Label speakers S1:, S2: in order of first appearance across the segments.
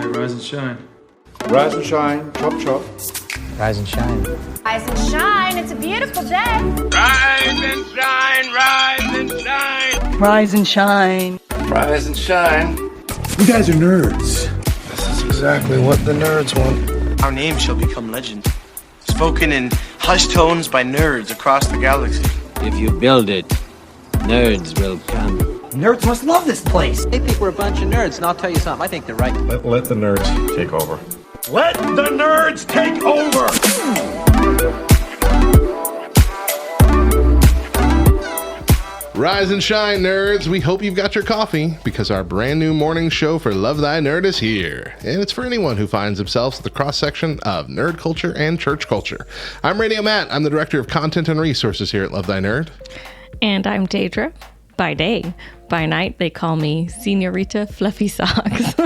S1: rise and shine.
S2: Rise and shine, chop chop.
S3: Rise and shine.
S4: Rise and shine, it's a beautiful day.
S5: Rise and shine, rise and shine.
S3: Rise and shine.
S2: Rise and shine.
S1: You guys are nerds.
S6: This is exactly what the nerds want.
S7: Our name shall become legend, spoken in hushed tones by nerds across the galaxy.
S8: If you build it, nerds will come.
S3: Nerds must love this place.
S8: They think we're a bunch of nerds, and I'll tell you something, I think they're right.
S2: Let the nerds take over.
S5: Let the nerds take over.
S9: Rise and shine, nerds. We hope you've got your coffee because our brand new morning show for Love Thy Nerd is here. And it's for anyone who finds themselves at the cross section of nerd culture and church culture. I'm Radio Matt. I'm the director of content and resources here at Love Thy Nerd.
S10: And I'm Deidra. By day. By night, they call me Senorita Fluffy Socks.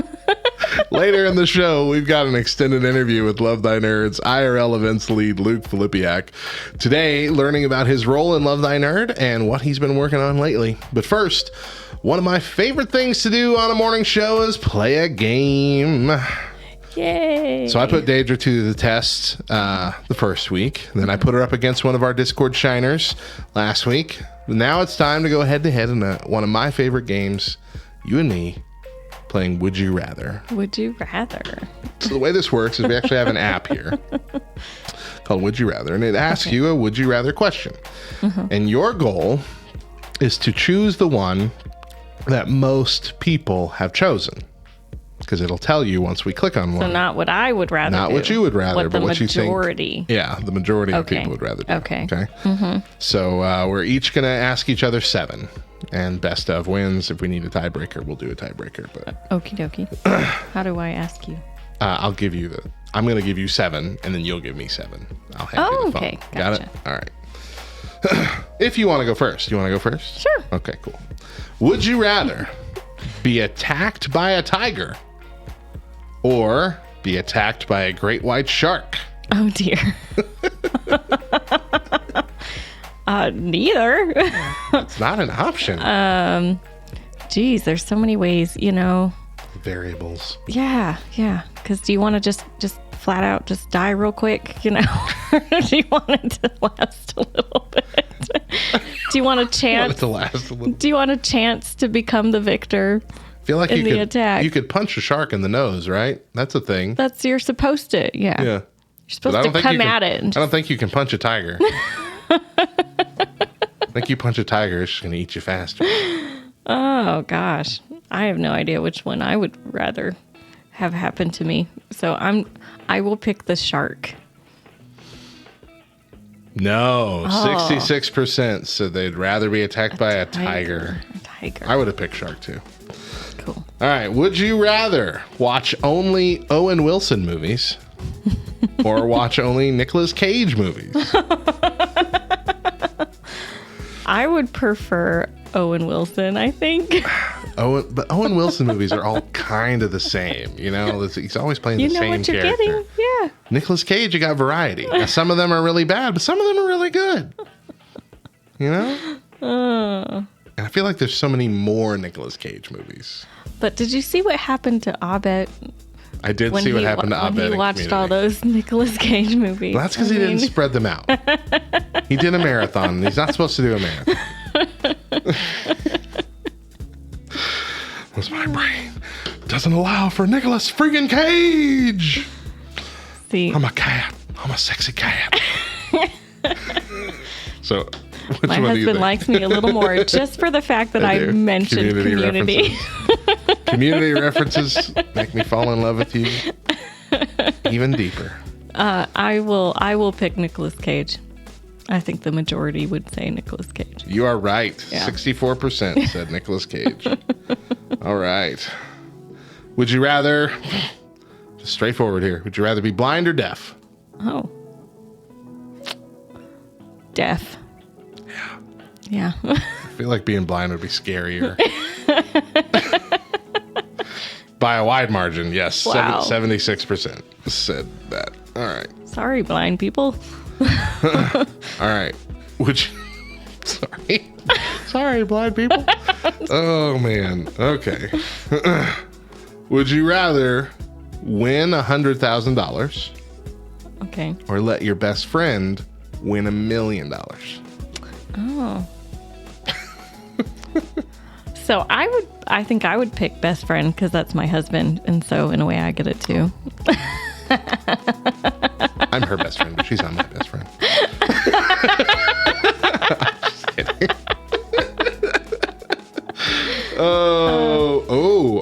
S9: Later in the show, we've got an extended interview with Love Thy Nerd's IRL events lead, Luke Filipiak. Today, learning about his role in Love Thy Nerd and what he's been working on lately. But first, one of my favorite things to do on a morning show is play a game.
S10: Yay.
S9: So I put Deidra to the test the first week. Then I put her up against one of our Discord shiners last week. Now it's time to go head-to-head in one of my favorite games, you and me, playing Would You Rather.
S10: Would you rather?
S9: So the way this works is we actually have an app here called Would You Rather, and it asks you a Would You Rather question. And your goal is to choose the one that most people have chosen, because it'll tell you once we click on one.
S10: So not what I would rather
S9: Not
S10: do.
S9: what you would rather, but what you think.
S10: Majority.
S9: Yeah, the majority of people would rather do.
S10: Okay.
S9: So we're each going to ask each other 7. And best of wins. If we need a tiebreaker, we'll do a tiebreaker. But
S10: Okie dokie. How do I ask you?
S9: I'm going to give you 7, and then you'll give me 7. I'll have you the phone.
S10: Okay.
S9: Got
S10: Gotcha.
S9: it? All right. If you want to go first. You want to go first?
S10: Sure.
S9: Okay, cool. Would you rather be attacked by a tiger or be attacked by a great white shark?
S10: Oh, dear. Neither.
S9: It's not an option.
S10: Geez, there's so many ways,
S9: Variables.
S10: Yeah. Because do you want to just flat out just die real quick, Or do you want it to last a little bit? Do you want a chance?
S9: To last a little.
S10: Do you want a chance to become the victor?
S9: I feel like
S10: in the attack?
S9: You could punch a shark in the nose, right? That's a thing.
S10: You're supposed to, yeah.
S9: Yeah.
S10: You're supposed to come at it.
S9: I don't think you can punch a tiger. I think you punch a tiger, it's just going to eat you faster.
S10: Oh, gosh. I have no idea which one I would rather have happen to me. So I will pick the shark.
S9: No, 66% said they'd rather be attacked by a tiger.
S10: A tiger.
S9: I would have picked shark too.
S10: Cool.
S9: All right. Would you rather watch only Owen Wilson movies or watch only Nicolas Cage movies?
S10: I would prefer Owen Wilson, I think.
S9: But Owen Wilson movies are all kind of the same, He's always playing the same character.
S10: You know what you're getting? Yeah.
S9: Nicolas Cage, you got variety. Now, some of them are really bad, but some of them are really good. And I feel like there's so many more Nicolas Cage movies.
S10: But did you see what happened to Abed?
S9: I did see what happened to Abed.
S10: When he watched all those Nicolas Cage movies.
S9: Well, that's because he didn't spread them out. He did a marathon. He's not supposed to do a marathon. That's my brain. Doesn't allow for Nicolas freaking Cage.
S10: See,
S9: I'm a cat. I'm a sexy cat. So, which
S10: my
S9: one do you
S10: husband
S9: think?
S10: likes me a little more just for the fact that I mentioned Community.
S9: Community references make me fall in love with you even deeper.
S10: I will pick Nicolas Cage. I think the majority would say Nicolas Cage.
S9: You are right.
S10: Yeah.
S9: 64% said Nicolas Cage. All right. Would you rather, just straightforward here, would you rather be blind or deaf?
S10: Oh. Deaf. Yeah.
S9: I feel like being blind would be scarier. By a wide margin, yes.
S10: Wow.
S9: 76% said that. All right.
S10: Sorry, blind people.
S9: All right. Would you... Sorry, blind people. Oh, man. Okay. Would you rather win $100,000
S10: Okay.
S9: or let your best friend win $1 million?
S10: Oh. So I think I would pick best friend because that's my husband. And so in a way I get it too.
S9: I'm her best friend, but she's not my best friend. Just kidding.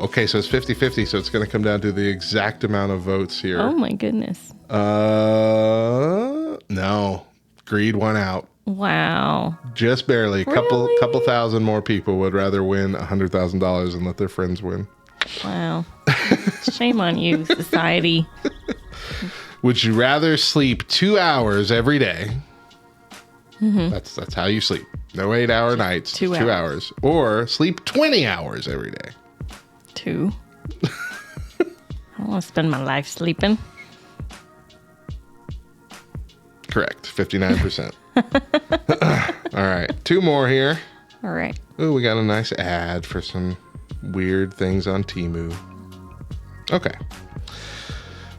S9: Okay, so it's 50-50, so it's going to come down to the exact amount of votes here.
S10: Oh my goodness.
S9: No. Greed won out.
S10: Wow.
S9: Just barely.
S10: Really?
S9: Couple thousand more people would rather win $100,000 and let their friends win.
S10: Wow. Shame on you, society.
S9: Would you rather sleep 2 hours every day?
S10: Mm-hmm.
S9: That's how you sleep. No 8-hour nights.
S10: 2
S9: 2 hours. Or sleep 20 hours every day.
S10: 2. I don't want to spend my life sleeping.
S9: Correct. 59%. All right. 2 more here.
S10: All right.
S9: Oh, we got a nice ad for some weird things on Temu. Okay.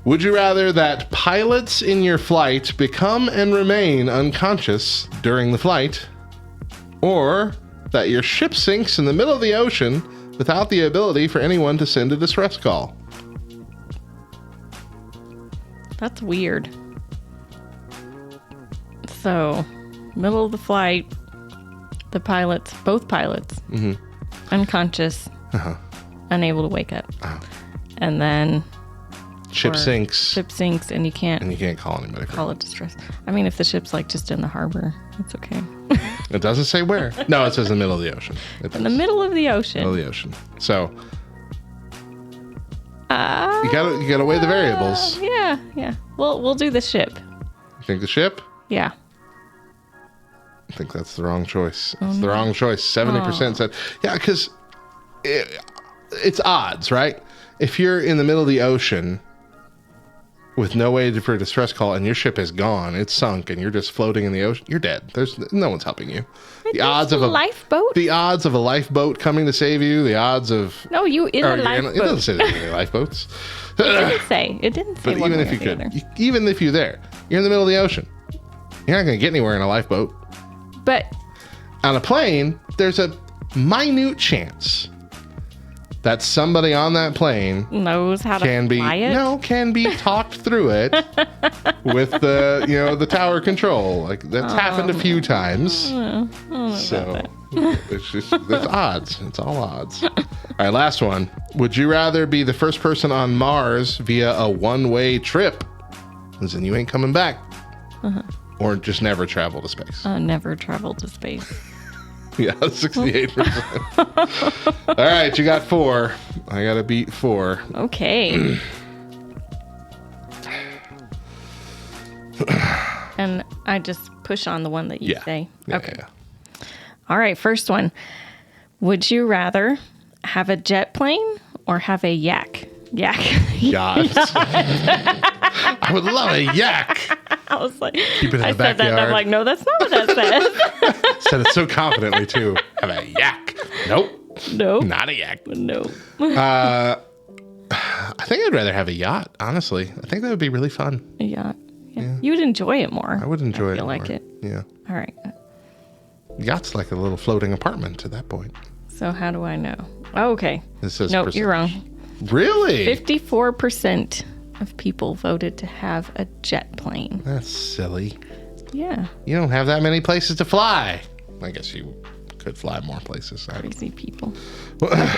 S9: Would you rather that pilots in your flight become and remain unconscious during the flight, or that your ship sinks in the middle of the ocean without the ability for anyone to send a distress call?
S10: That's weird. So, middle of the flight, both pilots, unconscious, unable to wake up. And then
S9: Ship sinks
S10: and you can't
S9: call anybody.
S10: Call it distress. I mean, if the ship's like just in the harbor, it's okay.
S9: It doesn't say where. No, it says in the middle of the ocean.
S10: In the middle of the ocean.
S9: Middle of the ocean. So you gotta weigh the variables.
S10: Yeah. We'll do the ship.
S9: You think the ship?
S10: Yeah.
S9: I think that's the wrong choice. It's the wrong choice. 70% said, yeah, because it's odds, right? If you're in the middle of the ocean with no way for a distress call and your ship is gone, it's sunk, and you're just floating in the ocean, you're dead. There's no one's helping you. The odds of a
S10: lifeboat.
S9: The odds of a lifeboat coming to save you. The odds of
S10: you in a lifeboat.
S9: It doesn't say anything in lifeboats.
S10: It didn't say.
S9: But even if you could, even if you're there, you're in the middle of the ocean. You're not going to get anywhere in a lifeboat.
S10: But
S9: on a plane, there's a minute chance that somebody on that plane
S10: knows how to fly it.
S9: Can be talked through it with the tower control. Like that's happened a few times. So it's just there's odds. It's all odds. All right, last one. Would you rather be the first person on Mars via a one-way trip, as in you ain't coming back, or just never travel to space?
S10: Never travel to space.
S9: Yeah, 68%. All right, you got 4. I got to beat 4.
S10: Okay. And I just push on the one that you say. Okay.
S9: Yeah.
S10: All right, first one. Would you rather have a jet plane or have a yak? Yacht. I
S9: would love a yak.
S10: I was like,
S9: keep it in the
S10: I said that, and I'm like, no, that's not what that says.
S9: Said it so confidently too. Have a yak. Nope. Not a yak.
S10: No.
S9: I think I'd rather have a yacht. Honestly, I think that would be really fun.
S10: A yacht. Yeah. You would enjoy it more.
S9: I would enjoy it.
S10: Feel
S9: more.
S10: like it.
S9: Yeah.
S10: All right.
S9: Yacht's like a little floating apartment at that point.
S10: So how do I know? Oh, okay.
S9: This says
S10: nope, you're wrong.
S9: Really?
S10: 54% of people voted to have a jet plane.
S9: That's silly.
S10: Yeah.
S9: You don't have that many places to fly. I guess you could fly more places.
S10: Crazy people. Okay.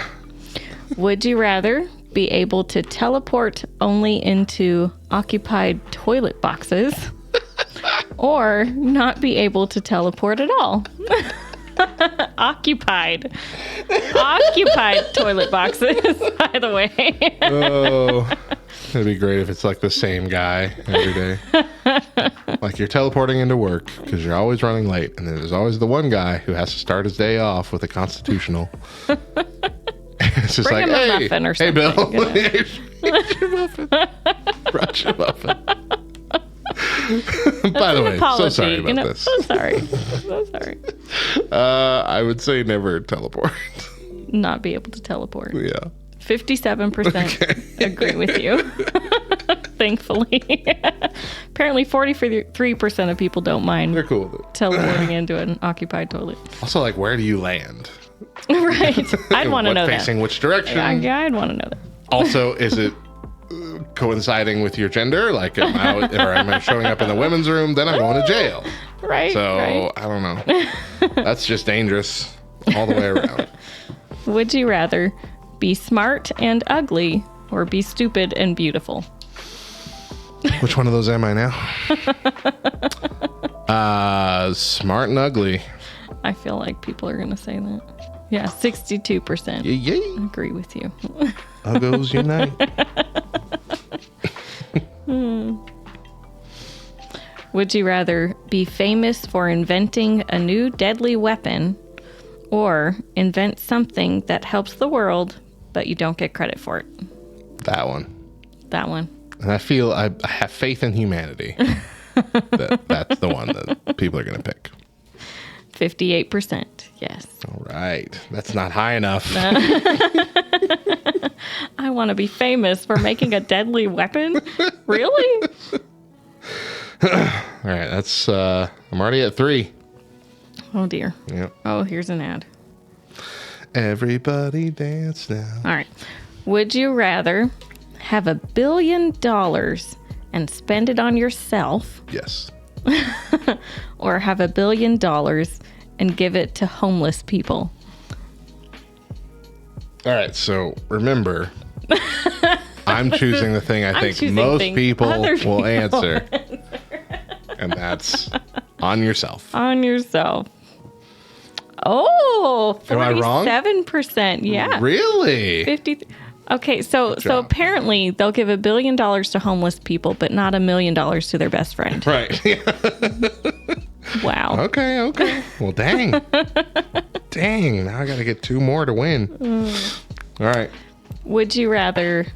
S10: Would you rather be able to teleport only into occupied toilet boxes or not be able to teleport at all? Occupied toilet boxes, by the way.
S9: Oh, it'd be great if it's like the same guy every day. Like you're teleporting into work because you're always running late, and then there's always the one guy who has to start his day off with a constitutional. It's just
S10: Bring
S9: like,
S10: him a muffin or something.
S9: Hey, Bill, here's your muffin. Brought your muffin. By the way, so sorry about this.
S10: So sorry.
S9: I would say never teleport.
S10: Not be able to teleport.
S9: Yeah.
S10: 57% agree with you. thankfully. Apparently 43% of people don't mind
S9: They're cool with it.
S10: teleporting into an occupied toilet.
S9: Also, like, where do you land?
S10: Right. I'd want to know that.
S9: Facing which direction?
S10: Yeah, I'd want to know that.
S9: Also, is it coinciding with your gender? Like, am I showing up in the women's room? Then I'm going to jail.
S10: Right.
S9: So,
S10: right.
S9: I don't know. That's just dangerous all the way around.
S10: Would you rather be smart and ugly or be stupid and beautiful?
S9: Which one of those am I now? Smart and ugly.
S10: I feel like people are going to say that. Yeah, 62%
S9: Yay.
S10: agree with you.
S9: Uggos unite.
S10: Would you rather be famous for inventing a new deadly weapon or invent something that helps the world, but you don't get credit for it?
S9: That one.
S10: That one.
S9: And I feel I have faith in humanity. That's the one that people are going to pick.
S10: 58%. Yes.
S9: All right. That's not high enough.
S10: I want to be famous for making a deadly weapon? Really?
S9: All right. That's, I'm already at 3.
S10: Oh, dear.
S9: Yep.
S10: Oh, here's an ad.
S9: Everybody dance now.
S10: All right. Would you rather have $1 billion and spend it on yourself
S9: Yes.
S10: or have $1 billion and give it to homeless people?
S9: All right. So remember, I'm choosing the thing I think
S10: choosing
S9: most
S10: things
S9: people
S10: other
S9: will
S10: people
S9: answer. And that's on yourself.
S10: On yourself. Oh, 47%.
S9: Am I wrong?
S10: Yeah.
S9: Really?
S10: 50. Okay, so apparently they'll give $1 billion to homeless people, but not $1 million to their best friend.
S9: Right.
S10: Wow.
S9: Okay. Well, dang. Now I got to get 2 more to win. All right.
S10: Would you rather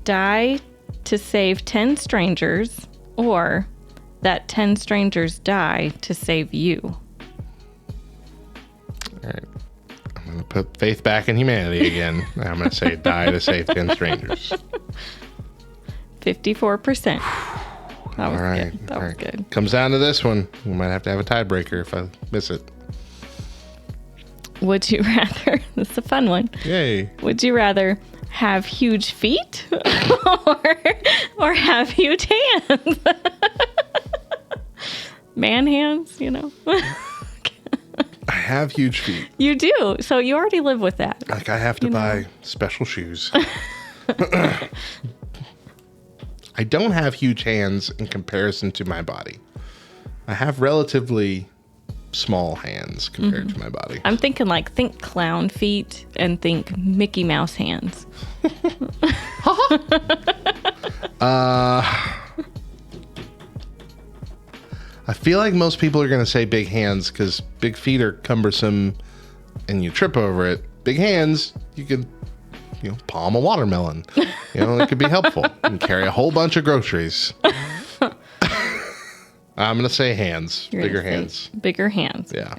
S10: die to save 10 strangers or that 10 strangers die to save you?
S9: All right. I'm going to put faith back in humanity again. I'm going to say die to save 10 strangers.
S10: 54%. That was
S9: All right.
S10: good. That was good.
S9: Comes down to this one. We might have to have a tiebreaker if I miss it.
S10: Would you rather, this is a fun one.
S9: Yay.
S10: Would you rather have huge feet or have huge hands? Man hands, you know.
S9: I have huge feet.
S10: You do. So you already live with that.
S9: Like I have to buy special shoes. I don't have huge hands in comparison to my body. I have relatively small hands compared to my body.
S10: I'm thinking think clown feet and think Mickey Mouse hands.
S9: I feel like most people are going to say big hands because big feet are cumbersome and you trip over it. Big hands, you could, palm a watermelon. It could be helpful. You can carry a whole bunch of groceries. I'm going to say hands. Bigger hands.
S10: Bigger hands.
S9: Yeah.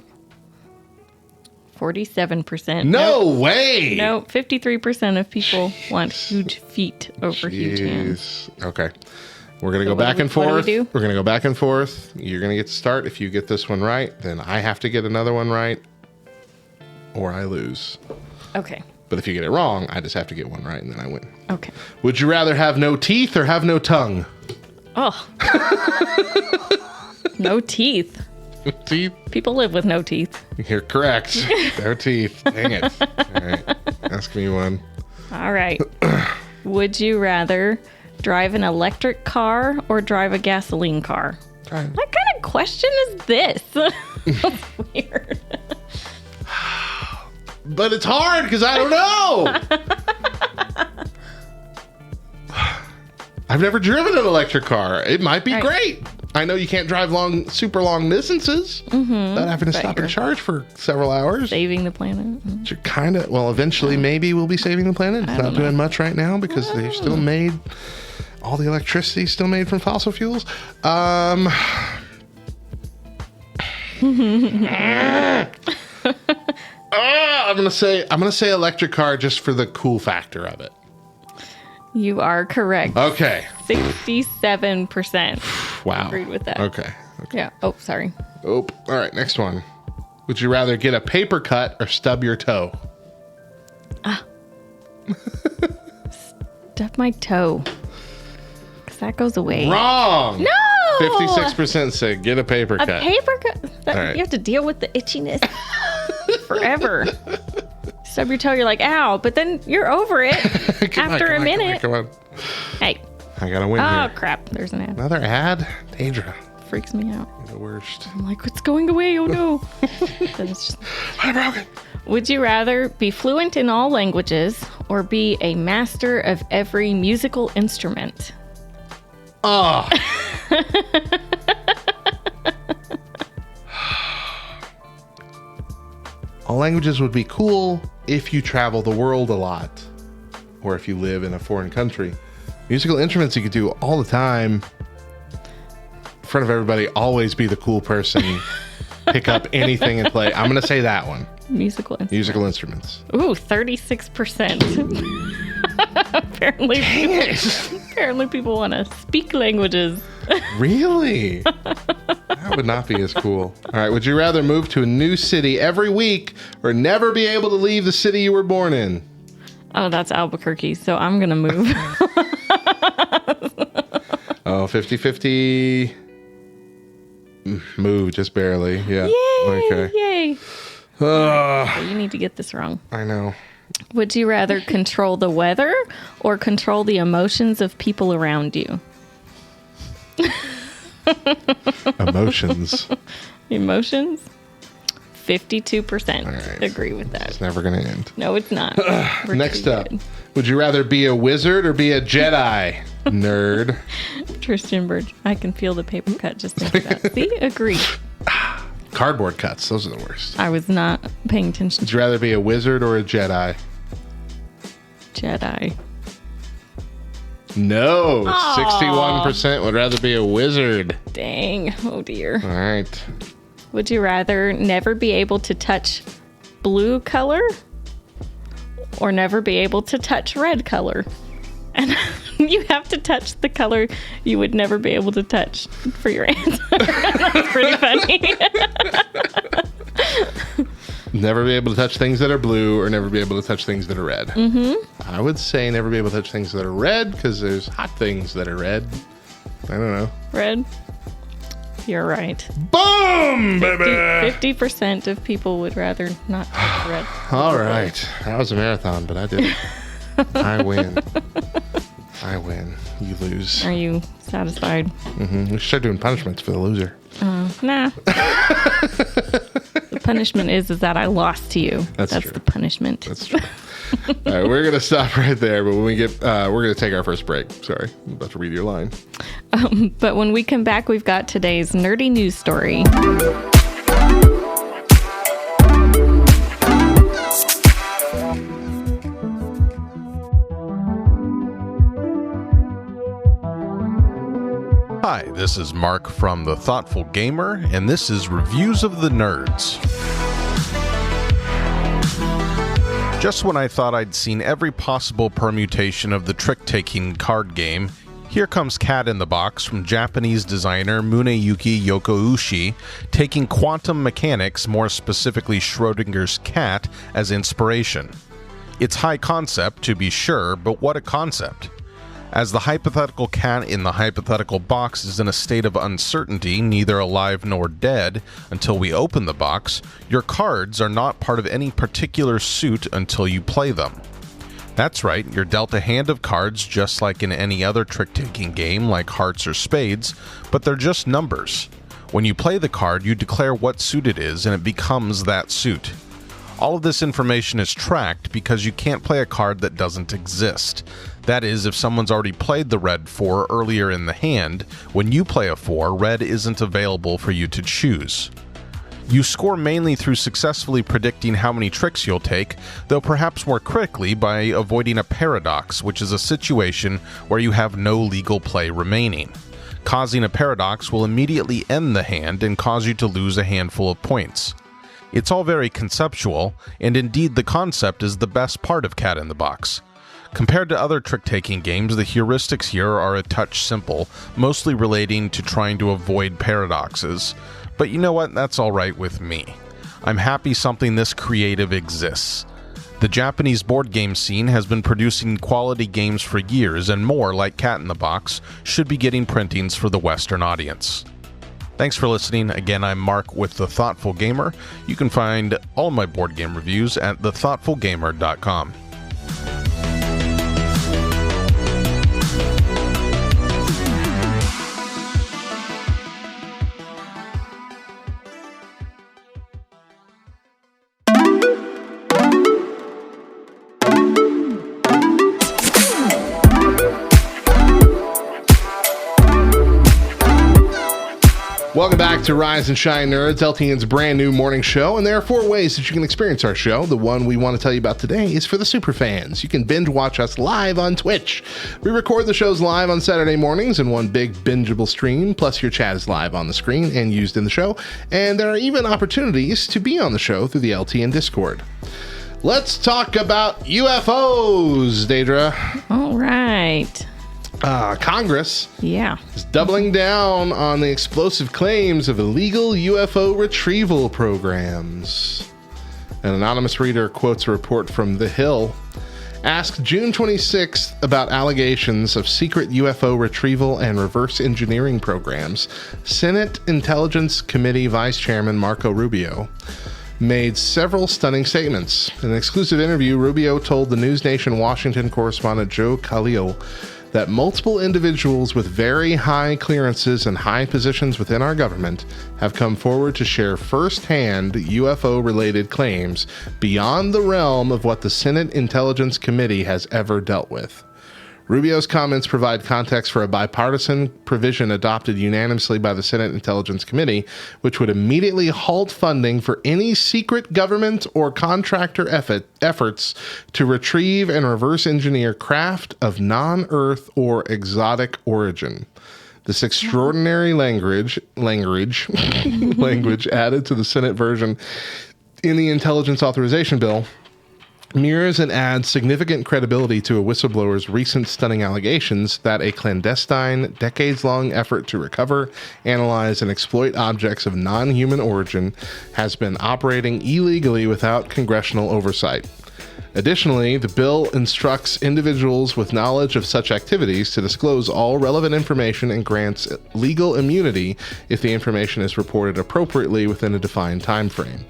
S10: 47%.
S9: No way.
S10: No, 53% of people want huge feet over huge hands.
S9: Okay. We're going to go back and forth.
S10: What do we do?
S9: We're going to go back and forth. You're going to get to start. If you get this one right, then I have to get another one right or I lose.
S10: Okay.
S9: But if you get it wrong, I just have to get one right and then I win.
S10: Okay.
S9: Would you rather have no teeth or have no tongue?
S10: Oh. No teeth.
S9: Teeth?
S10: People live with no teeth.
S9: You're correct. No teeth. Dang it. All right. Ask me one.
S10: All right. Would you rather drive an electric car or drive a gasoline car? What kind of question is this? That's weird.
S9: But it's hard because I don't know. I've never driven an electric car. It might be great. I know you can't drive super long distances without having to stop and charge for several hours.
S10: Saving the planet.
S9: You're kind of, eventually maybe we'll be saving the planet. It's not doing much right now because they're still made, all the electricity is still made from fossil fuels. I'm gonna say electric car just for the cool factor of it.
S10: You are correct.
S9: Okay.
S10: 67%.
S9: Wow.
S10: Agreed with that.
S9: Okay.
S10: Yeah. Oh, sorry.
S9: Oh, all right. Next one. Would you rather get a paper cut or stub your toe?
S10: Stub my toe. Because that goes away.
S9: Wrong.
S10: No!
S9: 56% say get a paper
S10: A
S9: cut.
S10: paper cut?
S9: All right.
S10: You have to deal with the itchiness forever. Stub your toe, you're like, ow. But then you're over it after a minute.
S9: Come on.
S10: Hey.
S9: I got to win
S10: Oh,
S9: here.
S10: crap. There's an ad.
S9: Another ad? Deidra.
S10: Freaks me out.
S9: You're the worst.
S10: I'm like, what's going away? Oh, no. Then it's just...
S9: I'm broken.
S10: Would you rather be fluent in all languages or be a master of every musical instrument?
S9: Oh. All languages would be cool if you travel the world a lot or if you live in a foreign country. Musical instruments you could do all the time. In front of everybody, always be the cool person. Pick up anything and play. I'm going to say that one.
S10: Musical instruments.
S9: Musical instruments.
S10: Ooh, 36%. Apparently, apparently people want to speak languages.
S9: Really? That would not be as cool. All right. Would you rather move to a new city every week or never be able to leave the city you were born in?
S10: Oh, that's Albuquerque, so I'm going to move.
S9: Oh, 50-50. Move just barely. Yeah.
S10: Yay!
S9: Okay.
S10: Yay! So you need to get this wrong.
S9: I know.
S10: Would you rather control the weather or control the emotions of people around you?
S9: Emotions.
S10: Emotions? 52%
S9: right.
S10: agree with that.
S9: It's never going to end.
S10: No, it's not. We're
S9: Next
S10: too
S9: up.
S10: good.
S9: Would you rather be a wizard or be a Jedi? Nerd.
S10: Tristan Birch. I can feel the paper cut just think about. See? Agreed.
S9: Cardboard cuts. Those are the worst.
S10: I was not paying attention.
S9: Would you rather be a wizard or a Jedi?
S10: Jedi.
S9: No. 61% would rather be a wizard.
S10: Dang. Oh, dear.
S9: All right.
S10: Would you rather never be able to touch blue color or never be able to touch red color? And you have to touch the color you would never be able to touch for your answer. That's pretty funny.
S9: Never be able to touch things that are blue or never be able to touch things that are red. Mm-hmm. I would say never be able to touch things that are red because there's hot things that are red. I don't know.
S10: Red? You're right.
S9: Boom, baby!
S10: 50% of people would rather not touch red.
S9: All right. That was a marathon, but I did it. I win. I win. You lose.
S10: Are you satisfied?
S9: Mm-hmm. We should start doing punishments for the loser.
S10: Nah. The punishment is that I lost to you. That's
S9: true.
S10: the punishment.
S9: That's true. All right, we're gonna stop right there. But when we get, we're gonna take our first break. Sorry, I'm about to read your line.
S10: But when we come back, we've got today's nerdy news story.
S11: Hi, this is Mark from The Thoughtful Gamer, and this is Reviews of the Nerds. Just when I thought I'd seen every possible permutation of the trick-taking card game, here comes Cat in the Box from Japanese designer Muneyuki Yokouchi, taking quantum mechanics, more specifically Schrodinger's cat, as inspiration. It's high concept, to be sure, but what a concept. As the hypothetical cat in the hypothetical box is in a state of uncertainty, neither alive nor dead, until we open the box, your cards are not part of any particular suit until you play them. That's right, you're dealt a hand of cards just like in any other trick-taking game like hearts or spades, but they're just numbers. When you play the card, you declare what suit it is, and it becomes that suit. All of this information is tracked because you can't play a card that doesn't exist. That is, if someone's already played the red 4 earlier in the hand, when you play a 4, red isn't available for you to choose. You score mainly through successfully predicting how many tricks you'll take, though perhaps more critically by avoiding a paradox, which is a situation where you have no legal play remaining. Causing a paradox will immediately end the hand and cause you to lose a handful of points. It's all very conceptual, and indeed the concept is the best part of Cat in the Box. Compared to other trick-taking games, the heuristics here are a touch simple, mostly relating to trying to avoid paradoxes. But you know what? That's alright with me. I'm happy something this creative exists. The Japanese board game scene has been producing quality games for years, and more, like Cat in the Box, should be getting printings for the Western audience. Thanks for listening. Again, I'm Mark with The Thoughtful Gamer. You can find all my board game reviews at thethoughtfulgamer.com.
S9: Welcome back to Rise and Shine Nerds, LTN's brand new morning show, and there are 4 ways that you can experience our show. The one we want to tell you about today is for the super fans. You can binge watch us live on Twitch. We record the shows live on Saturday mornings in one big bingeable stream, plus your chat is live on the screen and used in the show, and there are even opportunities to be on the show through the LTN Discord. Let's talk about UFOs, Deidra.
S10: All right.
S9: Congress
S10: Yeah.
S9: is doubling down on the explosive claims of illegal UFO retrieval programs. An anonymous reader quotes a report from The Hill. Asked June 26th about allegations of secret UFO retrieval and reverse engineering programs, Senate Intelligence Committee Vice Chairman Marco Rubio made several stunning statements. In an exclusive interview, Rubio told the News Nation Washington correspondent Joe Khalil that multiple individuals with very high clearances and high positions within our government have come forward to share firsthand UFO-related claims beyond the realm of what the Senate Intelligence Committee has ever dealt with. Rubio's comments provide context for a bipartisan provision adopted unanimously by the Senate Intelligence Committee, which would immediately halt funding for any secret government or contractor efforts to retrieve and reverse engineer craft of non-Earth or exotic origin. This extraordinary language added to the Senate version in the Intelligence Authorization Bill mirrors and adds significant credibility to a whistleblower's recent stunning allegations that a clandestine, decades-long effort to recover, analyze, and exploit objects of non-human origin has been operating illegally without congressional oversight. Additionally, the bill instructs individuals with knowledge of such activities to disclose all relevant information and grants legal immunity if the information is reported appropriately within a defined time frame.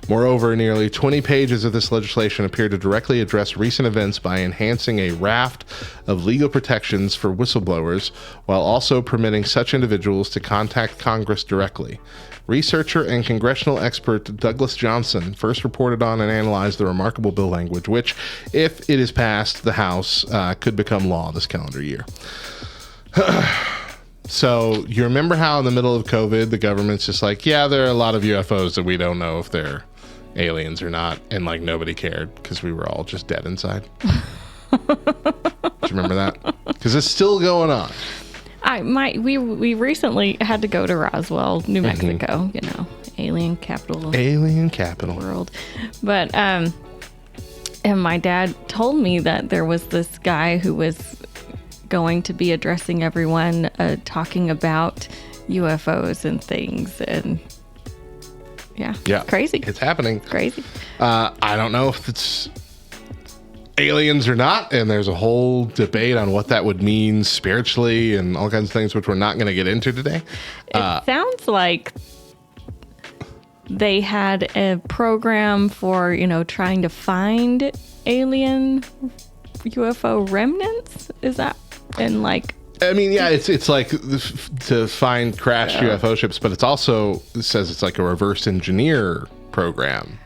S9: Moreover, nearly 20 pages of this legislation appear to directly address recent events by enhancing a raft of legal protections for whistleblowers, while also permitting such individuals to contact Congress directly. Researcher and congressional expert Douglas Johnson first reported on and analyzed the remarkable bill language, which, if it is passed the House, could become law this calendar year. So, you remember how in the middle of COVID, the government's just like, yeah, there are a lot of UFOs that we don't know if they're aliens or not, and like nobody cared because we were all just dead inside. Do you remember that? Because it's still going on.
S10: We recently had to go to Roswell, New Mexico, you know, alien capital world. But and my dad told me that there was this guy who was going to be addressing everyone, talking about UFOs and things, and yeah, crazy.
S9: It's happening.
S10: Crazy.
S9: I don't know if it's aliens or not, and there's a whole debate on what that would mean spiritually and all kinds of things, which we're not going to get into today.
S10: It sounds like they had a program for, trying to find alien UFO remnants. Is that? And like,
S9: I mean, yeah, it's like to find crashed UFO ships, but it says it's like a reverse engineer program.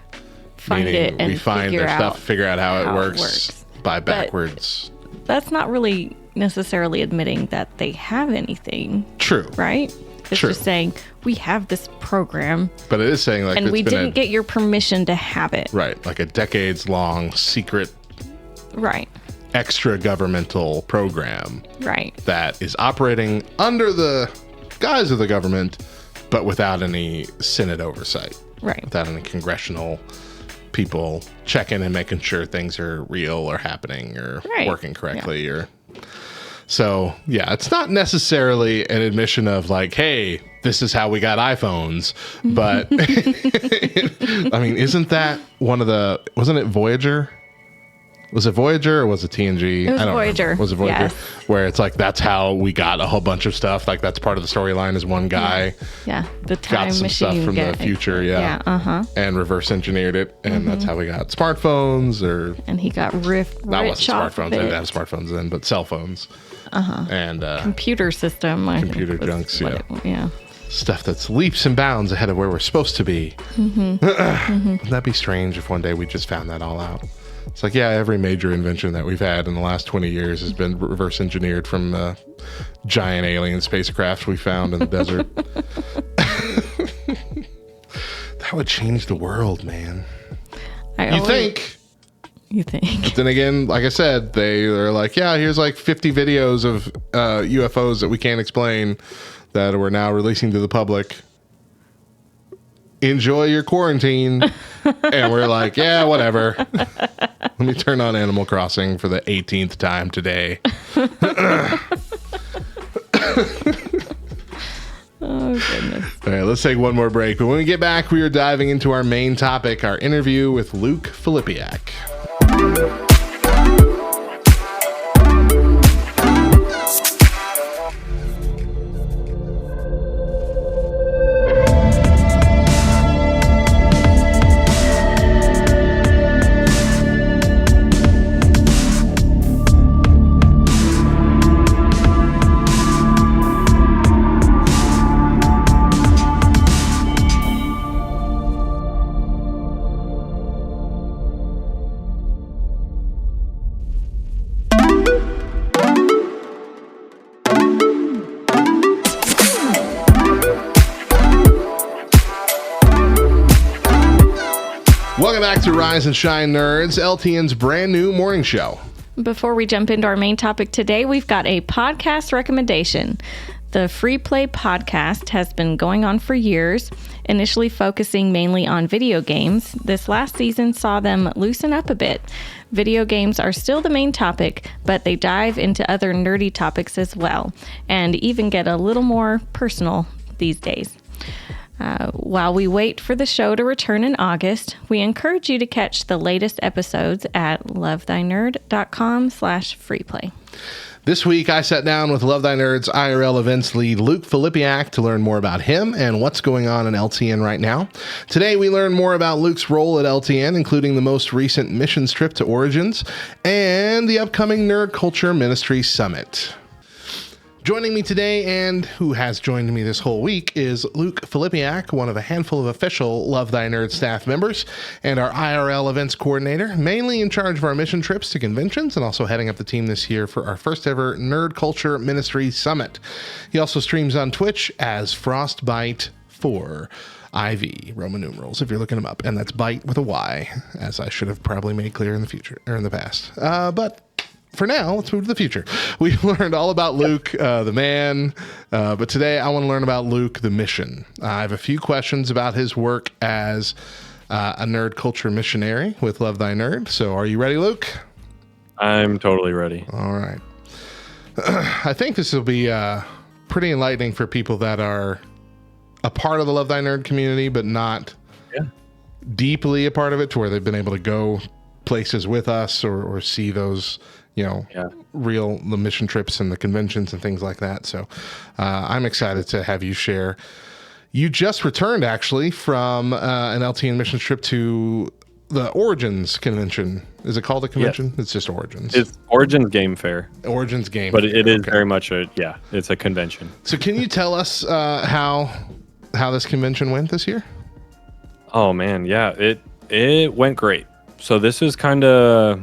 S10: Find it and
S9: we find their stuff, figure out how it works by backwards.
S10: But that's not really necessarily admitting that they have anything.
S9: True.
S10: Right? It's just saying, we have this program.
S9: But it is saying like,
S10: and we didn't get your permission to have it.
S9: Right. Like a decades long secret.
S10: Right.
S9: Extra governmental program.
S10: Right.
S9: That is operating under the guise of the government, but without any Senate oversight.
S10: Right.
S9: Without any congressional people checking and making sure things are real or happening or working correctly or so yeah, it's not necessarily an admission of like, hey, this is how we got iPhones, but I mean, isn't that wasn't it Voyager? Was it Voyager or was it TNG?
S10: It was
S9: I don't
S10: Voyager.
S9: Remember. Was it Voyager?
S10: Yes.
S9: Where it's like, that's how we got a whole bunch of stuff. Like that's part of the storyline is one guy
S10: the time
S9: got some
S10: machine
S9: stuff from the future, and reverse enginered it. And that's how we got smartphones
S10: and he got
S9: that wasn't smartphones. They didn't have smartphones then, but cell phones. And
S10: computer system.
S9: Computer junks, stuff that's leaps and bounds ahead of where we're supposed to be. Wouldn't that be strange if one day we just found that all out? It's like, every major invention that we've had in the last 20 years has been reverse engineered from giant alien spacecraft we found in the desert. That would change the world, man. You think. But then again, like I said, they're like, here's like 50 videos of UFOs that we can't explain that we're now releasing to the public. Enjoy your quarantine. And we're like, whatever. Let me turn on Animal Crossing for the 18th time today.
S10: Oh, goodness.
S9: All right, let's take one more break. But when we get back, we are diving into our main topic, our interview with Luke Filipiak. Welcome back to Rise and Shine Nerds, LTN's brand new morning show.
S10: Before we jump into our main topic today, we've got a podcast recommendation. The Free Play podcast has been going on for years, initially focusing mainly on video games. This last season saw them loosen up a bit. Video games are still the main topic, but they dive into other nerdy topics as well, and even get a little more personal these days. While we wait for the show to return in August, we encourage you to catch the latest episodes at lovethynerd.com/freeplay.
S9: This week, I sat down with Love Thy Nerds IRL events lead Luke Filipiak to learn more about him and what's going on in LTN right now. Today, we learn more about Luke's role at LTN, including the most recent missions trip to Origins and the upcoming Nerd Culture Ministry Summit. Joining me today, and who has joined me this whole week, is Luke Filipiak, one of a handful of official Love Thy Nerd staff members, and our IRL events coordinator, mainly in charge of our mission trips to conventions, and also heading up the team this year for our first ever Nerd Culture Ministry Summit. He also streams on Twitch as Frostbite4. IV, Roman numerals, if you're looking him up, and that's bite with a Y, as I should have probably made clear in the future, or in the past. But for now, let's move to the future. We learned all about Luke, the man, but today I want to learn about Luke, the mission. I have a few questions about his work as a nerd culture missionary with Love Thy Nerd. So are you ready, Luke?
S12: I'm totally ready.
S9: All right. I think this will be pretty enlightening for people that are a part of the Love Thy Nerd community, but not deeply a part of it, to where they've been able to go places with us or see those the mission trips and the conventions and things like that. So I'm excited to have you share. You just returned actually from an LTN mission trip to the Origins convention. Is it called a convention? Yes. It's just Origins.
S12: It's Origins Game Fair.
S9: Origins Game
S12: Fair.
S9: But
S12: it is very much it's a convention.
S9: So can you tell us how this convention went this year?
S12: Oh man, it went great. So this is kind of,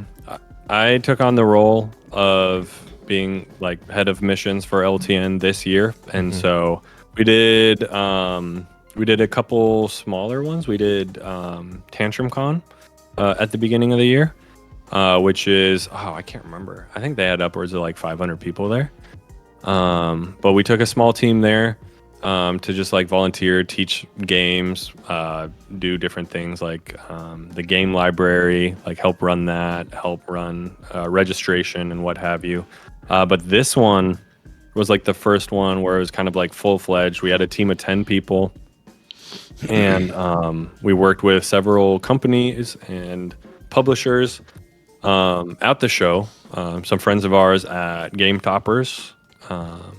S12: I took on the role of being like head of missions for LTN this year. And so we did a couple smaller ones. We did Tantrum Con at the beginning of the year, which is, I can't remember. I think they had upwards of like 500 people there. But we took a small team there. to just like volunteer, teach games, do different things like the game library, like help run that, help run registration and what have you. But this one was like the first one where it was kind of like full-fledged. We had a team of 10 people, and we worked with several companies and publishers at the show. Some friends of ours at Game Toppers,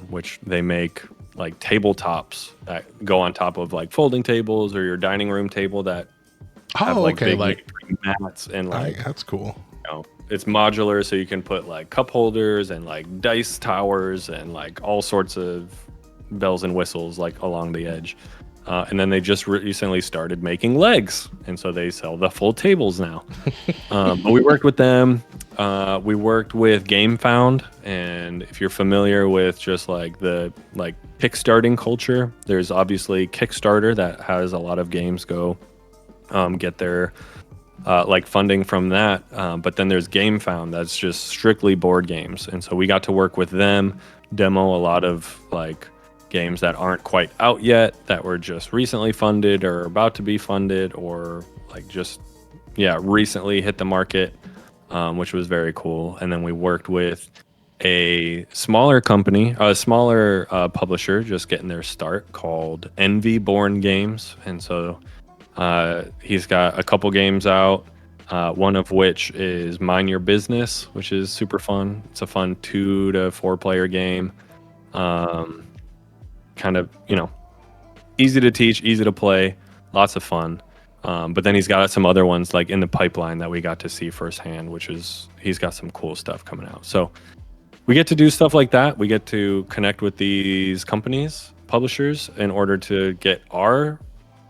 S12: which they make like tabletops that go on top of like folding tables or your dining room table that have like big mats and like
S9: that's cool.
S12: It's modular, so you can put like cup holders and like dice towers and like all sorts of bells and whistles like along the edge. And then they just recently started making legs, and so they sell the full tables now. But we worked with them. We worked with GameFound, and if you're familiar with just like the like Kickstarting culture, there's obviously Kickstarter that has a lot of games go get their like funding from that. But then there's GameFound that's just strictly board games, and so we got to work with them, demo a lot of like games that aren't quite out yet, that were just recently funded or about to be funded, or like just recently hit the market, which was very cool. And then we worked with a smaller company, a smaller publisher just getting their start, called Envy Born Games. And so he's got a couple games out, one of which is Mind Your Business, which is super fun. It's a fun 2 to 4 player game. Kind of, easy to teach, easy to play, lots of fun. But then he's got some other ones like in the pipeline that we got to see firsthand, which is he's got some cool stuff coming out. So we get to do stuff like that. We get to connect with these companies, publishers, in order to get our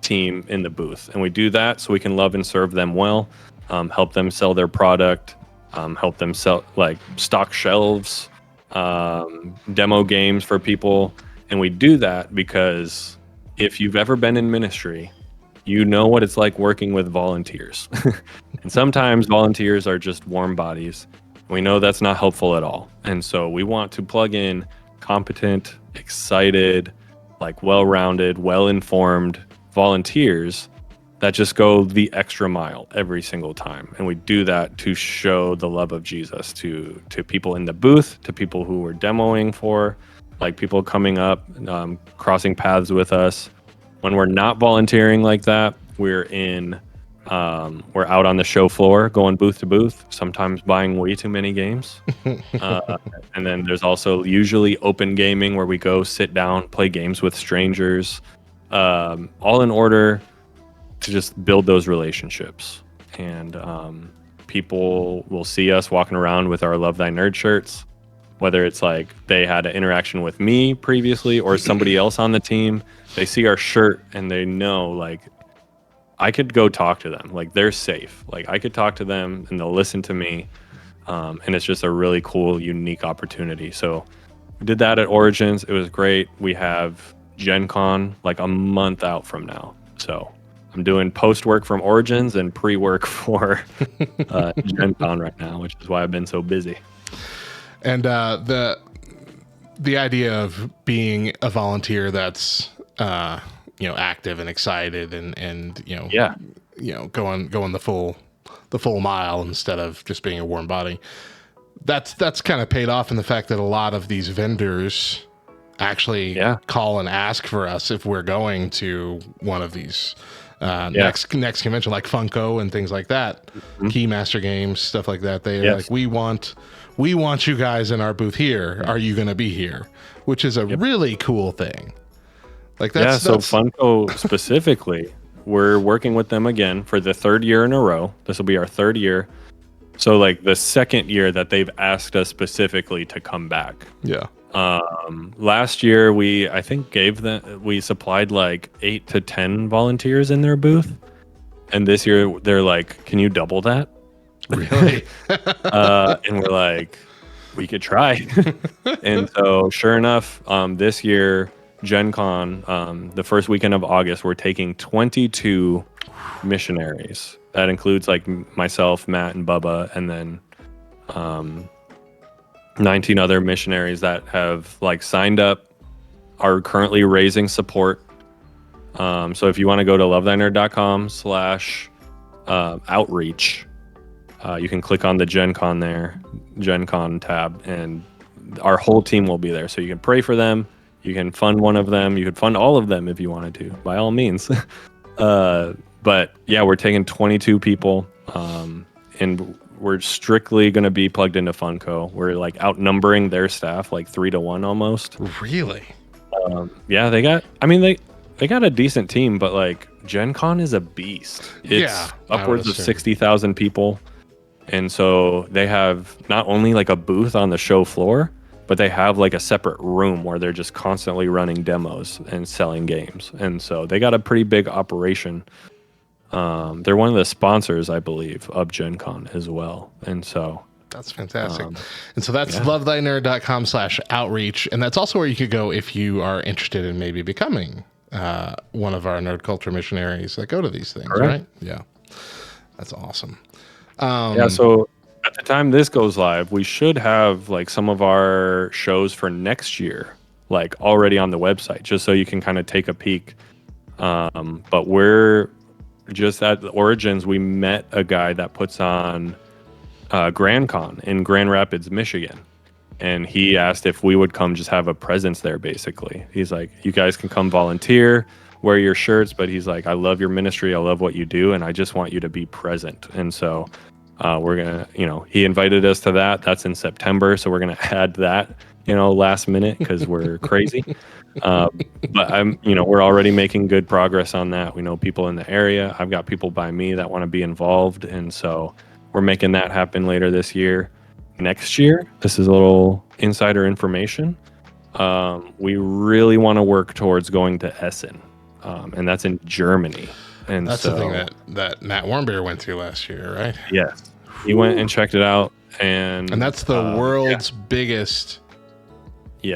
S12: team in the booth. And we do that so we can love and serve them well, help them sell their product, help them sell like stock shelves, demo games for people. And we do that because if you've ever been in ministry, you know what it's like working with volunteers. And sometimes volunteers are just warm bodies. We know that's not helpful at all. And so we want to plug in competent, excited, like well-rounded, well-informed volunteers that just go the extra mile every single time. And we do that to show the love of Jesus to people in the booth, to people who we're demoing for, like people coming up, crossing paths with us. When we're not volunteering like that, we're out on the show floor, going booth to booth, sometimes buying way too many games. And then there's also usually open gaming, where we go sit down, play games with strangers, all in order to just build those relationships. And people will see us walking around with our Love Thy Nerd shirts, whether it's like they had an interaction with me previously or somebody else on the team. They see our shirt and they know, like, I could go talk to them. Like, they're safe. Like, I could talk to them and they'll listen to me. And it's just a really cool, unique opportunity. So we did that at Origins. It was great. We have Gen Con like a month out from now. So I'm doing post work from Origins and pre-work for Gen Con right now, which is why I've been so busy.
S9: And the idea of being a volunteer that's active and excited and going the full mile instead of just being a warm body, that's kind of paid off in the fact that a lot of these vendors actually call and ask for us if we're going to one of these next convention, like Funko and things like that, Keymaster Games, stuff like that. They're like, we want you guys in our booth here. Are you going to be here? Which is a really cool thing. Like that's
S12: so Funko specifically, we're working with them again for the 3rd year in a row. This will be our 3rd year. So like the 2nd year that they've asked us specifically to come back.
S9: Yeah.
S12: Last year we supplied like 8 to 10 volunteers in their booth. And this year they're like, can you double that?
S9: Really?
S12: And we're like, we could try. And so sure enough, this year, Gen Con, the first weekend of August, we're taking 22 missionaries. That includes like myself, Matt, and Bubba, and then 19 other missionaries that have like signed up, are currently raising support. So if you want to go to lovethynerd.com/outreach, you can click on the Gen Con tab, and our whole team will be there. So you can pray for them. You can fund one of them. You could fund all of them if you wanted to, by all means. But yeah, we're taking 22 people, and we're strictly going to be plugged into Funko. We're like outnumbering their staff like 3-1 almost.
S9: Really?
S12: Yeah, they got a decent team, but like Gen Con is a beast. It's upwards of 60,000 people. And so they have not only like a booth on the show floor, but they have like a separate room where they're just constantly running demos and selling games. And so they got a pretty big operation. They're one of the sponsors, I believe, of Gen Con as well. And so
S9: that's fantastic. And so that's lovethynerd.com/outreach. And that's also where you could go if you are interested in maybe becoming one of our nerd culture missionaries that go to these things, right? Yeah. That's awesome.
S12: So at the time this goes live, we should have like some of our shows for next year, like already on the website, just so you can kind of take a peek. But we're just at the Origins, we met a guy that puts on Grand Con in Grand Rapids, Michigan. And he asked if we would come just have a presence there, basically. He's like, you guys can come volunteer, wear your shirts, but he's like, I love your ministry, I love what you do, and I just want you to be present. And so we're going to, he invited us to that. That's in September, so we're going to add that, last minute because we're crazy. But we're already making good progress on that. We know people in the area. I've got people by me that want to be involved, and so we're making that happen later this year. Next year, this is a little insider information. We really want to work towards going to Essen, and that's in Germany. And
S9: that's the thing that Matt Warmbier went to last year, right?
S12: Yes, he went and checked it out, and
S9: that's the world's biggest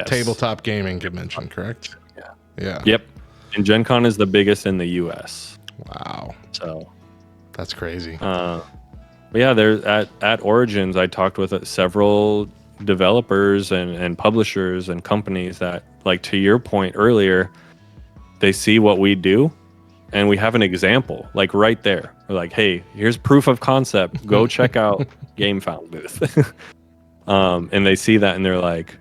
S9: tabletop gaming convention, correct? Yeah.
S12: Yep. And Gen Con is the biggest in the U.S.
S9: Wow.
S12: So
S9: that's crazy.
S12: But yeah, there at Origins, I talked with several developers and publishers and companies that, like to your point earlier, they see what we do, and we have an example like right there. We're like, hey, here's proof of concept. Go check out GameFound booth. And they see that, and they're like,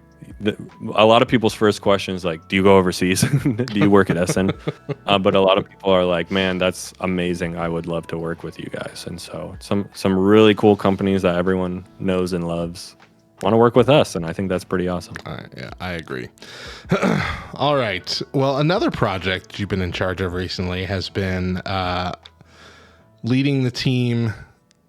S12: a lot of people's first question is like, do you go overseas? Do you work at Essen? But a lot of people are like, man, that's amazing. I would love to work with you guys. And so some really cool companies that everyone knows and loves want to work with us. And I think that's pretty awesome.
S9: Yeah, I agree. All right. Well, another project you've been in charge of recently has been leading the team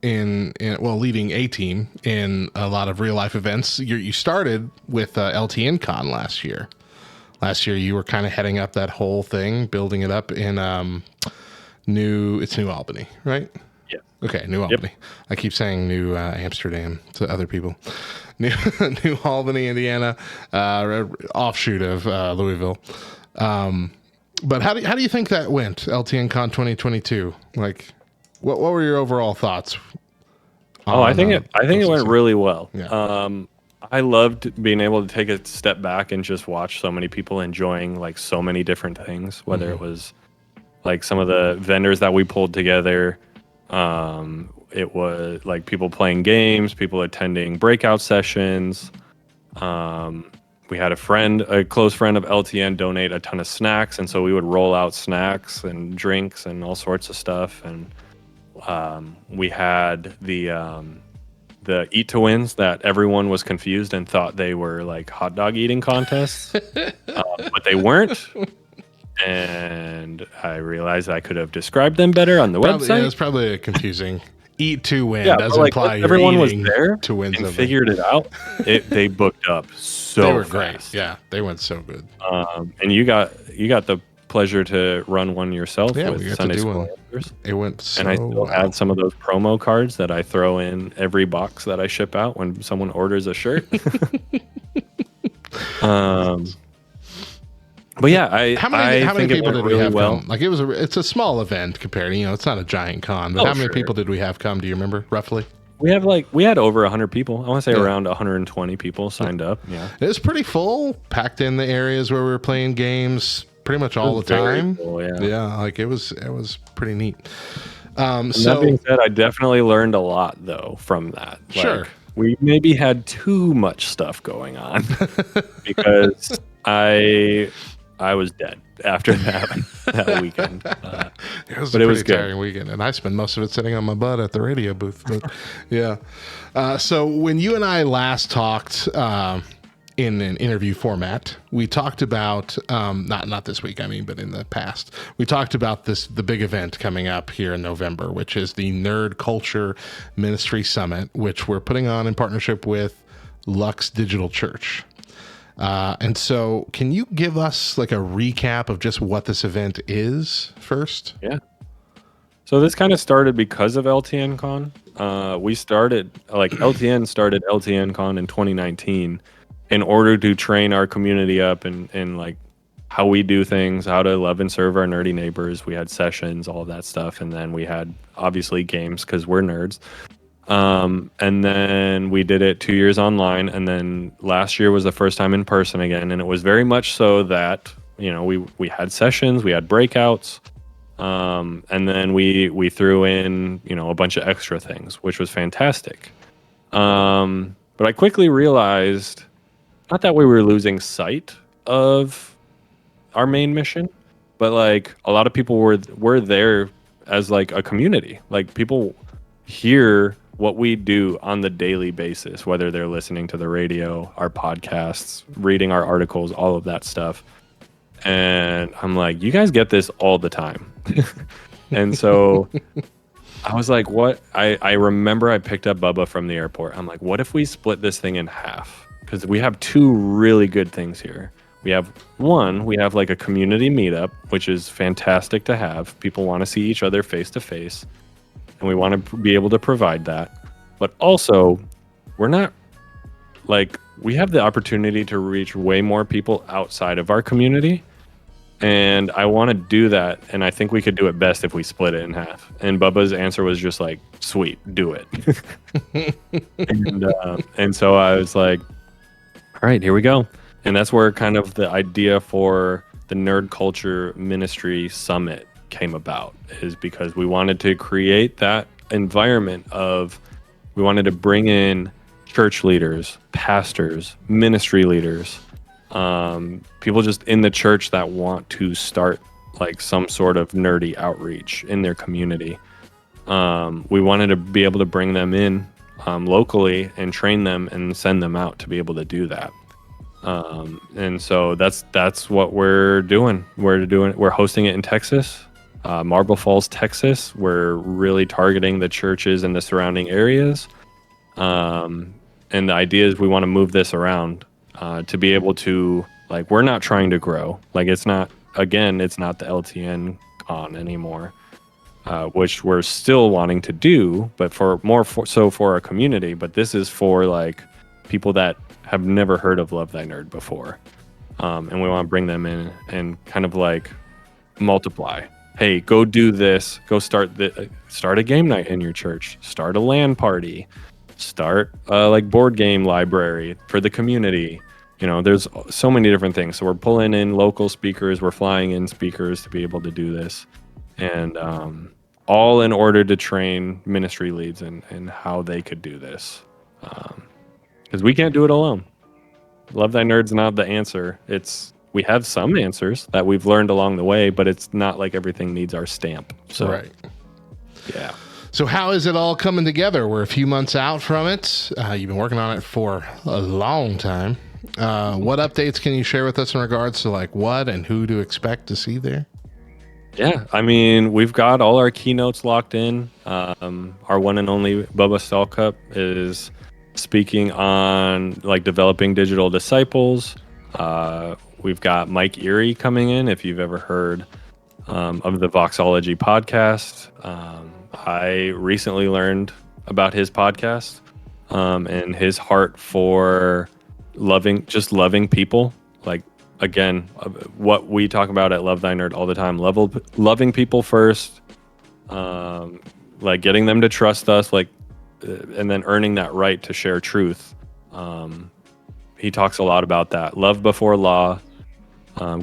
S9: leading a team in a lot of real life events. You started with LTN Con last year. Last year, you were kind of heading up that whole thing, building it up in New Albany, right?
S12: Yeah.
S9: Okay, New Albany. Yep. I keep saying New Amsterdam to other people. New Albany, Indiana, offshoot of Louisville. But how do you think that went? LTN Con 2022, like. What were your overall thoughts?
S12: I think it went really well.
S9: Yeah.
S12: I loved being able to take a step back and just watch so many people enjoying like so many different things, whether it was like some of the vendors that we pulled together. It was like people playing games, people attending breakout sessions. We had a close friend of LTN donate a ton of snacks. And so we would roll out snacks and drinks and all sorts of stuff. And we had the eat to wins that everyone was confused and thought they were like hot dog eating contests, but they weren't. And I realized I could have described them better on the website.
S9: Yeah, it was probably a confusing. Eat to win doesn't imply
S12: everyone was there
S9: to win
S12: and
S9: something.
S12: Figured it out. They booked up so
S9: they were
S12: fast.
S9: Great. Yeah, they went so good.
S12: And you got the pleasure to run one yourself
S9: with
S12: we Sunday School
S9: Answers. It went so
S12: and I still have some of those promo cards that I throw in every box that I ship out when someone orders a shirt. But yeah,
S9: how many people did we have
S12: well.
S9: come? Like it's a small event compared to, it's not a giant con, but how many people did we have come? Do you remember roughly?
S12: we had over 100 people. I want to say
S9: Yeah.
S12: around 120 people signed up. Yeah.
S9: It was pretty full, packed in the areas where we were playing games pretty much all the
S12: Very
S9: time.
S12: cool, yeah.
S9: Yeah, like it was pretty neat.
S12: And
S9: So
S12: that being said, I definitely learned a lot though from that.
S9: Sure.
S12: We maybe had too much stuff going on because I was dead after that weekend.
S9: it was
S12: but
S9: a
S12: it was
S9: pretty
S12: good.
S9: tiring weekend, and I spent most of it sitting on my butt at the radio booth. But yeah. So when you and I last talked in an interview format, we talked about not this week, I mean, but in the past, we talked about the big event coming up here in November, which is the Nerd Culture Ministry Summit, which we're putting on in partnership with Lux Digital Church. And so can you give us like a recap of just what this event is first?
S12: Yeah. So this kind of started because of LTN Con. LTN started LTN Con in 2019 in order to train our community up in like how we do things, how to love and serve our nerdy neighbors. We had sessions, all of that stuff. And then we had obviously games because we're nerds. And then we did it 2 years online. And then last year was the first time in person again. And it was very much so that, we had sessions, we had breakouts. And then we threw in, a bunch of extra things, which was fantastic. But I quickly realized not that we were losing sight of our main mission, but like a lot of people were there as like a community. Like people hear what we do on the daily basis, whether they're listening to the radio, our podcasts, reading our articles, all of that stuff. And I'm like, you guys get this all the time. And so I was like, what? I remember I picked up Bubba from the airport. I'm like, what if we split this thing in half? Because we have two really good things here. We have like a community meetup, which is fantastic to have. People want to see each other face to face, and we want to be able to provide that. But also, we have the opportunity to reach way more people outside of our community. And I want to do that, and I think we could do it best if we split it in half. And Bubba's answer was just like, sweet, do it. And so I was like, all right, here we go. And that's where kind of the idea for the Nerd Culture Ministry Summit came about, is because we wanted to create that environment we wanted to bring in church leaders, pastors, ministry leaders, people just in the church that want to start like some sort of nerdy outreach in their community. We wanted to be able to bring them in locally and train them and send them out to be able to do that. And so that's what we're doing. We're hosting it in Texas, Marble Falls, Texas. We're really targeting the churches in the surrounding areas. And the idea is we want to move this around to be able to, like, we're not trying to grow. Like, it's not the LTN Con anymore, which we're still wanting to do, but for our community. But this is for like people that have never heard of Love Thy Nerd before. And we want to bring them in and kind of like multiply. Hey, go do this. Go start a game night in your church. Start a LAN party. Start like board game library for the community. There's so many different things. So we're pulling in local speakers. We're flying in speakers to be able to do this. And all in order to train ministry leads and how they could do this. Because we can't do it alone. Love Thy Nerd's not the answer. We have some answers that we've learned along the way, but it's not like everything needs our stamp. So,
S9: right.
S12: Yeah.
S9: So how is it all coming together? We're a few months out from it. You've been working on it for a long time. What updates can you share with us in regards to like what and who to expect to see there?
S12: Yeah, I mean, we've got all our keynotes locked in. Our one and only Bubba Stallcup is speaking on like developing digital disciples. We've got Mike Erie coming in, if you've ever heard of the Voxology podcast. I recently learned about his podcast and his heart for loving people. Like, again, what we talk about at Love Thy Nerd all the time, loving people first, like getting them to trust us. Like, and then earning that right to share truth. He talks a lot about that. Love before law,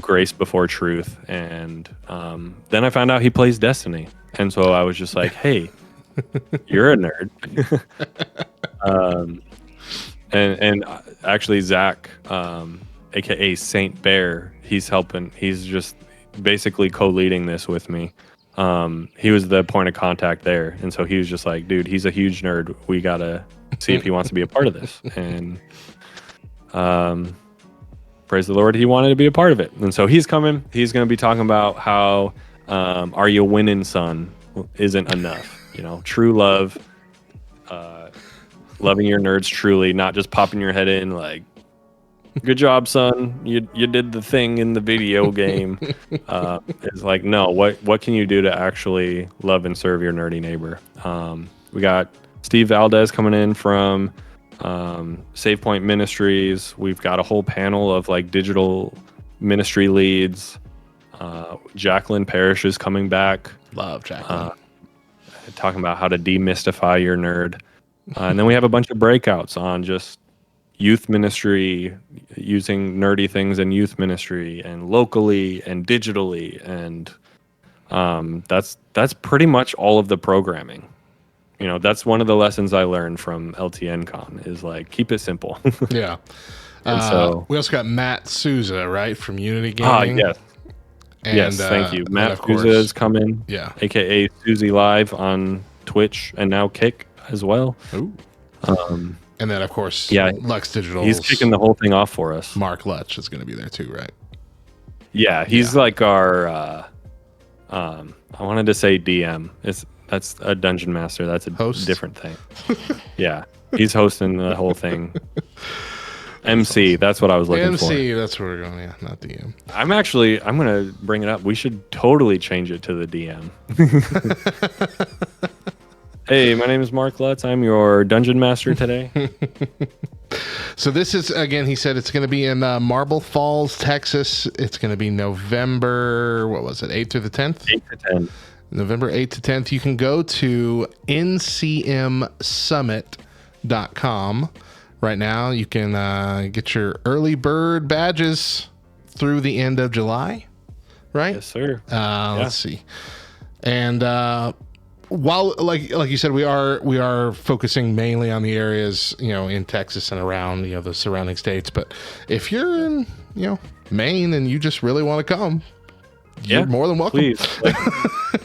S12: grace before truth. And then I found out he plays Destiny. And so I was just like, hey, you're a nerd. And actually Zach, aka Saint Bear, he's helping. He's just basically co-leading this with me. He was the point of contact there. And so he was just like, dude, he's a huge nerd. We got to see if he wants to be a part of this. And praise the Lord, he wanted to be a part of it. And so he's coming. He's going to be talking about how Are You Winning, Son isn't enough. True love, loving your nerds truly, not just popping your head in like, good job, son. You did the thing in the video game. It's like, no, what can you do to actually love and serve your nerdy neighbor? We got Steve Valdez coming in from Save Point Ministries. We've got a whole panel of like digital ministry leads. Jacqueline Parrish is coming back.
S9: Love Jacqueline.
S12: Talking about how to demystify your nerd. And then we have a bunch of breakouts on just youth ministry, using nerdy things in youth ministry and locally and digitally. And that's pretty much all of the programming. That's one of the lessons I learned from LTN Con is like, keep it simple.
S9: Yeah.
S12: And so
S9: we also got Matt Souza, right, from Unity Gaming.
S12: Yes.
S9: And,
S12: yes, thank you. Matt
S9: of
S12: Souza is coming.
S9: Yeah.
S12: AKA Susie Live on Twitch and now Kick as well.
S9: Ooh. And then, of course, Lux Digital.
S12: He's kicking the whole thing off for us.
S9: Mark Lutch is going to be there too, right?
S12: Yeah, he's like our. I wanted to say DM. That's a dungeon master. That's a
S9: host?
S12: Different thing. Yeah, he's hosting the whole thing. MC. That's what I was looking for.
S9: MC. That's where we're going. Yeah, not DM.
S12: I'm going to bring it up. We should totally change it to the DM. Hey, my name is Mark Lutz. I'm your dungeon master today.
S9: So this is, again, he said it's going to be in Marble Falls, Texas. It's going to be November, 8th through the 10th?
S12: 8th to 10th.
S9: November 8th to 10th. You can go to ncmsummit.com right now. You can get your early bird badges through the end of July, right?
S12: Yes, sir.
S9: Let's see. And while like you said, we are focusing mainly on the areas in Texas and around the surrounding states. But if you're in Maine and you just really want to come, you're more than welcome.
S12: Please,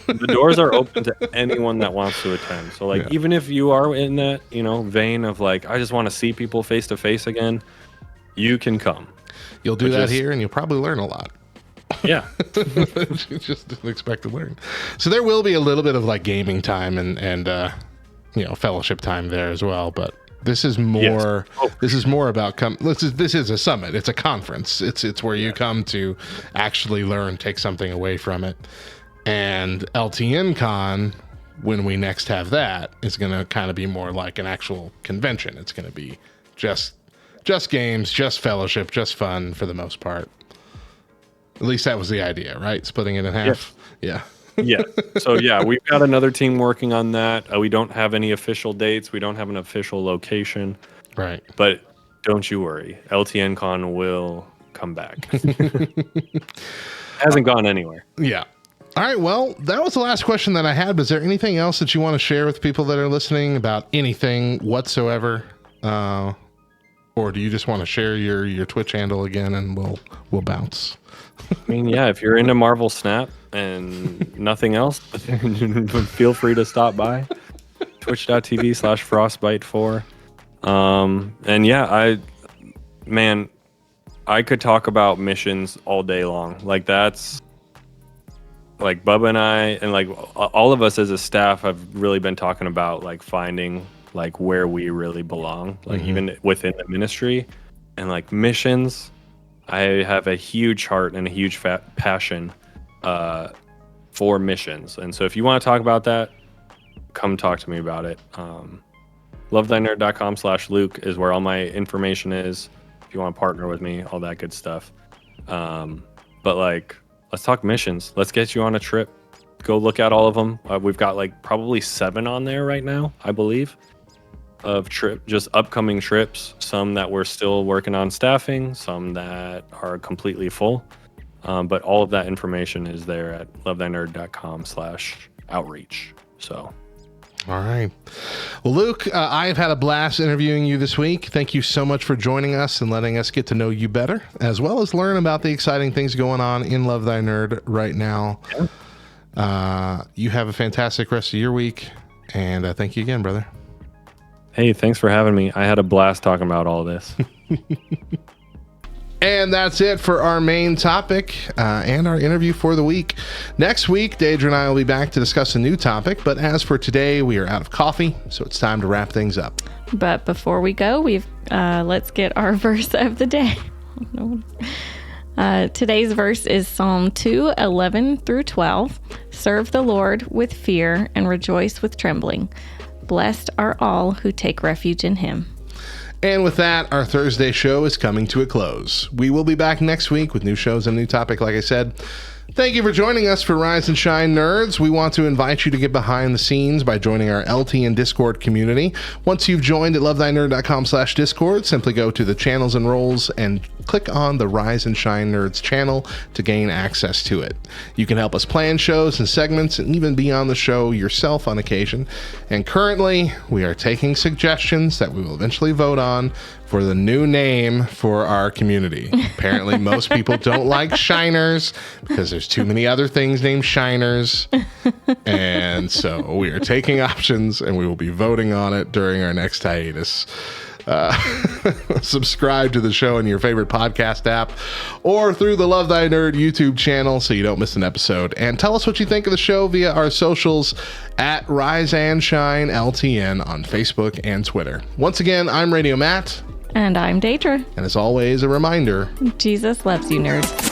S12: the doors are open to anyone that wants to attend. So even if you are in that vein of like, I just want to see people face to face again, you can come.
S9: You'll do that here, and you'll probably learn a lot.
S12: Yeah.
S9: You just didn't expect to learn. So there will be a little bit of like gaming time and fellowship time there as well. But this is more.
S12: Yes.
S9: This is more about this is a summit. It's a conference. It's where you come to actually learn, take something away from it. And LTN Con, when we next have that, is going to kind of be more like an actual convention. It's going to be just games, just fellowship, just fun for the most part. At least that was the idea, right? Splitting it in half.
S12: Yes. Yeah. So we've got another team working on that. We don't have any official dates. We don't have an official location.
S9: Right.
S12: But don't you worry. LTN Con will come back. Hasn't gone anywhere.
S9: Yeah. All right. Well, that was the last question that I had. Was there anything else that you want to share with people that are listening about anything whatsoever? Or do you just want to share your Twitch handle again and we'll bounce?
S12: I mean, if you're into Marvel Snap and nothing else, feel free to stop by twitch.tv/frostbite4. And I could talk about missions all day long. Like that's like Bubba and I and like all of us as a staff have really been talking about like finding like where we really belong, like even within the ministry and like missions. I have a huge heart and a huge passion for missions. And so if you want to talk about that, come talk to me about it. LoveThyNerd.com/Luke is where all my information is. If you want to partner with me, all that good stuff. But like, let's talk missions. Let's get you on a trip. Go look at all of them. We've got like probably 7 on there right now, I believe. of just upcoming trips, some that we're still working on staffing, some that are completely full. But all of that information is there at lovethynerd.com/outreach. So.
S9: All right. Well, Luke, I've had a blast interviewing you this week. Thank you so much for joining us and letting us get to know you better, as well as learn about the exciting things going on in Love Thy Nerd right now. You have a fantastic rest of your week, and thank you again, brother.
S12: Hey, thanks for having me. I had a blast talking about all this.
S9: And that's it for our main topic and our interview for the week. Next week, Deidra and I will be back to discuss a new topic. But as for today, we are out of coffee, so it's time to wrap things up.
S10: But before we go, let's get our verse of the day. Today's verse is Psalm 2:11-12. Serve the Lord with fear and rejoice with trembling. Blessed are all who take refuge in him.
S9: And with that, our Thursday show is coming to a close. We will be back next week with new shows and a new topic, like I said. Thank you for joining us for Rise and Shine Nerds. We want to invite you to get behind the scenes by joining our LTN Discord community. Once you've joined at lovethynerd.com/Discord, simply go to the channels and roles and click on the Rise and Shine Nerds channel to gain access to it. You can help us plan shows and segments and even be on the show yourself on occasion. And currently, we are taking suggestions that we will eventually vote on for the new name for our community. Apparently, most people don't like Shiners because there's too many other things named Shiners. And so we are taking options and we will be voting on it during our next hiatus. Subscribe to the show in your favorite podcast app or through the Love Thy Nerd YouTube channel so you don't miss an episode. And tell us what you think of the show via our socials at Rise and Shine LTN on Facebook and Twitter. Once again, I'm Radio Matt.
S10: And I'm Deidra.
S9: And as always, a reminder,
S10: Jesus loves you, nerds.